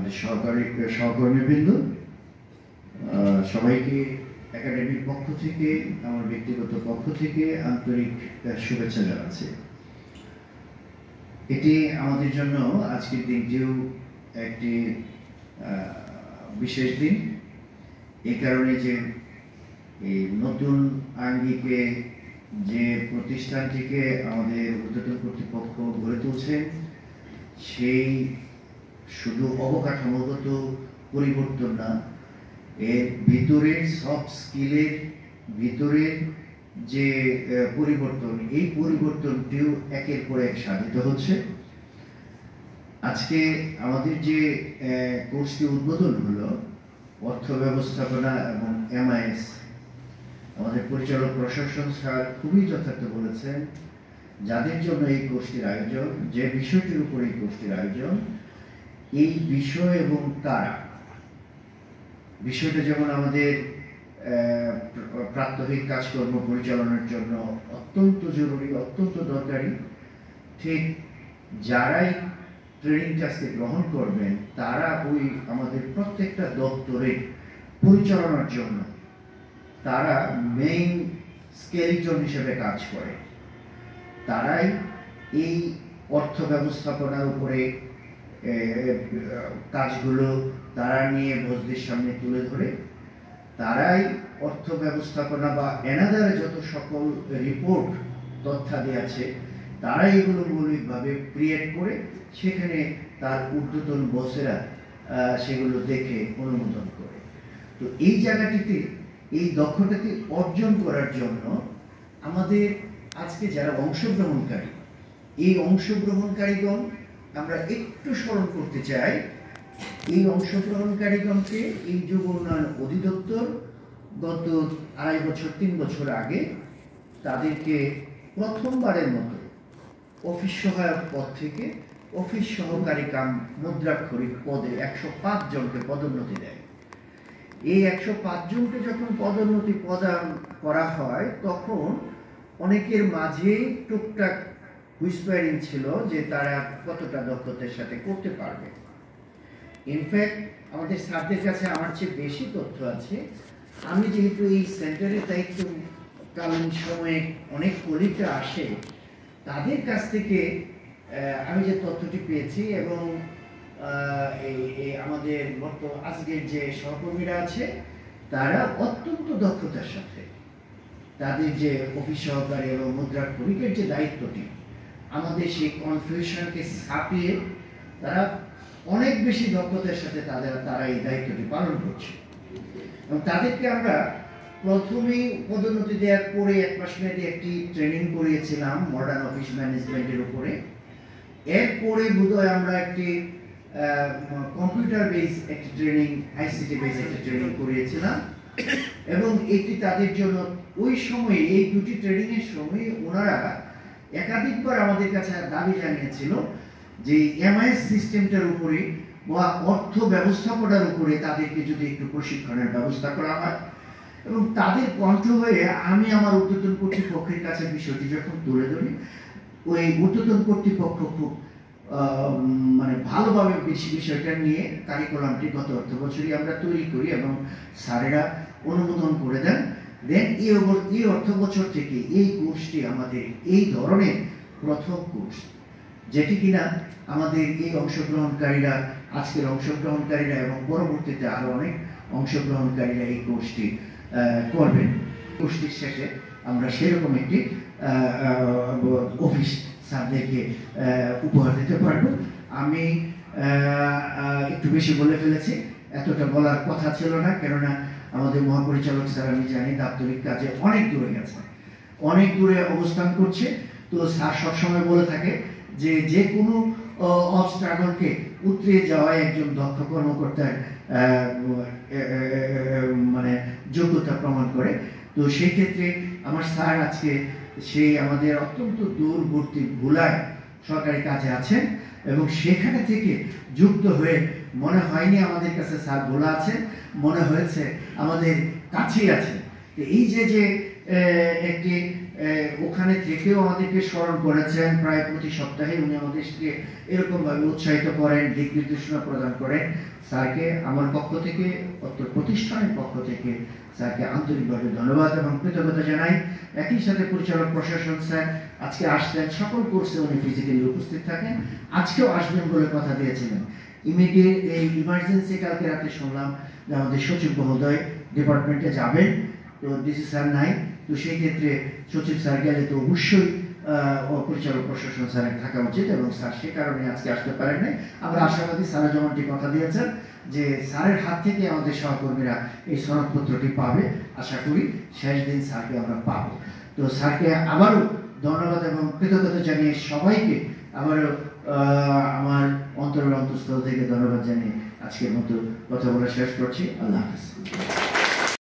আমাদের সহকর্মীবৃন্দ, সবাইকে একাডেমির পক্ষ থেকে, আমার ব্যক্তিগত পক্ষ থেকে আন্তরিক শুভেচ্ছা জানাচ্ছি। এটি আমাদের জন্য আজকের দিনটিও একটি বিশেষ দিন, এই কারণে যে এই নতুন আঙ্গিকে যে প্রতিষ্ঠানটিকে আমাদের ঊর্ধ্বতন কর্তৃপক্ষ গড়ে তুলছে, সেই শুধু অবকাঠামোগত পরিবর্তন না, এর ভিতরের সফট স্কিলের ভিতরের যে পরিবর্তন, এই পরিবর্তনটিও একের পর এক সাধিত হচ্ছে। আজকে আমাদের যে কোর্সটি উদ্বোধন হলো, অর্থ ব্যবস্থাপনা এবং MIS, আমাদের পরিচালক প্রশাসন স্যার খুবই যথার্থ বলেছেন, যাদের জন্য এই কোর্সটির আয়োজন, যে বিষয়টির উপর এই কোর্সটির আয়োজন, এই বিষয় এবং কারা, বিষয়টা যেমন আমাদের প্রাত্যহিক কাজকর্ম পরিচালনার জন্য অত্যন্ত জরুরি, অত্যন্ত দরকারি, ঠিক যারাই ট্রেনিংটা আজকে গ্রহণ করবেন তারা ওই আমাদের প্রত্যেকটা দপ্তরে পরিচালনার জন্য তারা মেইন স্কেলিটন হিসেবে কাজ করে। তারাই এই অর্থ ব্যবস্থাপনার উপরে কাজগুলো তারা নিয়ে বসদের সামনে তুলে ধরে, তারাই অর্থ ব্যবস্থাপনা বা এনাদারে যত সকল রিপোর্ট তথ্যাদি আছে তারাই এগুলো মৌলিকভাবে ক্রিয়েট করে সেখানে তার ঊর্ধ্বতন বসেরা সেগুলো দেখে অনুমোদন করে। তো এই জায়গাটিতে এই দক্ষতাটি অর্জন করার জন্য আমাদের আজকে যারা অংশগ্রহণকারী, এই অংশগ্রহণকারীগণ আমরা একটু স্মরণ করতে চাই। এই অংশগ্রহণকারীগণকে এই যুব উন্নয়ন অধিদপ্তর গত 2.5 বছর 3 বছর আগে তাদেরকে প্রথমবারের মতো অফিস সহায়ক পদ থেকে অফিস সহকারী কাম মুদ্রাক্ষরিক পদে 105 জনকে পদোন্নতি দেয়। এই 105 জনকে যখন পদোন্নতি প্রদান করা হয়, তখন অনেকের মাঝে টুকটাক হুইসপারিং ছিল যে তারা কতটা দক্ষতার সাথে করতে পারবে। ইনফ্যাক্ট আমাদের স্যারদের কাছে আমার চেয়ে বেশি তথ্য আছে। আমি যেহেতু এই সেন্টারের দায়িত্বকালীন সময়ে অনেক কলিগরা আসে, তাদের কাছ থেকে আমি যে তথ্যটি পেয়েছি এবং আমাদের আজকের যে সহকর্মীরা আছে তারা অত্যন্ত দক্ষতার সাথে তাদের যে অফিস সহকারী এবং মুদ্রাক্ষরিকের যে দায়িত্বটি, আমাদের সেই কনফিউশনকে ছাপিয়ে তারা অনেক বেশি দক্ষতার সাথে তারা এই দায়িত্বটি পালন করছে। এবং তাদেরকে আমরা প্রথমেই পদোন্নতি দেওয়ার পরে 1 মাস মেয়াদী একটি ট্রেনিং করিয়েছিলাম মডার্ন অফিস ম্যানেজমেন্টের উপরে। এরপরে বোধহয় আমরা একটি কম্পিউটার বেস একটি ট্রেনিং, ICT বেস একটি ট্রেনিং করিয়েছিলাম। এবং এটি তাদের জন্য ওই সময়ে, এই দুটি ট্রেনিং এর সময় ওনারা একাধিকবার আমাদের কাছে দাবি জানিয়েছিল যে MIS সিস্টেমটার উপরে বা অর্থ ব্যবস্থাপনার উপরে তাদেরকে যদি একটু প্রশিক্ষণের ব্যবস্থা করা হয়। এবং তাদের কণ্ঠ হয়ে আমি আমার ঊর্ধ্বতন কর্তৃপক্ষের কাছে বিষয়টি যখন তুলে ধরি, ওই ঊর্ধ্বতন কর্তৃপক্ষ খুব ভালোভাবে বিষয়টা নিয়ে কারিকুলামটি গত অর্থ বছরই আমরা তৈরি করি এবং স্যারেরা অনুমোদন করে দেন। দেন এই অর্থ বছর থেকে এই কোর্সটি আমাদের এই ধরনের প্রথম কোর্স, যেটি কিনা আমাদের এই অংশগ্রহণকারীরা, আজকের অংশগ্রহণকারীরা এবং পরবর্তীতে আরো অনেক অংশগ্রহণকারীরা এই কোর্সটি করবেন। কোর্সটির শেষে আমরা সেরকম একটি অফিস স্যারদেরকে উপহার দিতে পারবো। আমি একটু বেশি বলে ফেলেছি, এতটা বলার কথা ছিল না, কেননা আমাদের মহাপরিচালক স্যার আমি জানি দাপ্তরিক কাজে অনেক দূরে গেছে, অনেক দূরে অবস্থান করছে। তো স্যার সবসময় বলে থাকে যে যে কোনো অবস্ট্রাগলকে উতরিয়ে যাওয়া একজন দক্ষ কর্মকর্তার যোগ্যতা প্রমাণ করে। তো সেই ক্ষেত্রে আমার স্যার আজকে সেই আমাদের অত্যন্ত দূরবর্তী ভোলায় সরকারি কাজে আছেন এবং সেখানে থেকে যুক্ত হয়ে মনে হয়নি আমাদের কাছে স্যার ভোলা আছেন, মনে হয়েছে আমাদের কাছেই আছেন। এই যে একটি ওখানে থেকেও আমাদেরকে স্মরণ করেছেন, প্রায় প্রতি সপ্তাহে উনি আমাদেরকে এরকমভাবে উৎসাহিত করেন, দিক নির্দেশনা প্রদান করেন। স্যারকে আমার পক্ষ থেকে, অত্র প্রতিষ্ঠানের পক্ষ থেকে স্যারকে আন্তরিকভাবে ধন্যবাদ এবং কৃতজ্ঞতা জানাই। একই সাথে পরিচালক প্রশাসন স্যার আজকে আসতেন, সকল কোর্সে উনি ফিজিক্যালি উপস্থিত থাকেন, আজকেও আসবেন বলে কথা দিয়েছিলেন। ইমিডিয়েট এই ইমার্জেন্সি কালকে রাতে শুনলাম যে আমাদের সচিব মহোদয় ডিপার্টমেন্টে যাবেন, তো ডিসি স্যার নাই, তো সেই ক্ষেত্রে সচিব স্যার গেলে তো অবশ্যই পরিচালক প্রশাসন স্যারের থাকা উচিত, এবং স্যার সে কারণে আজকে আসতে পারেন নাই। আমরা আশাবাদী স্যার যেমনটি কথা দিয়েছেন যে স্যারের হাত থেকে আমাদের সহকর্মীরা এই সনদপত্রটি পাবে, আশা করি শেষ দিন স্যারকে আমরা পাবো। তো স্যারকে আবারও ধন্যবাদ এবং কৃতজ্ঞতা জানিয়ে সবাইকে আবারও আমার অন্তরের অন্তঃস্থল থেকে ধন্যবাদ জানিয়ে আজকের মতো কথা বলা শেষ করছি। আল্লাহ হাফেজ।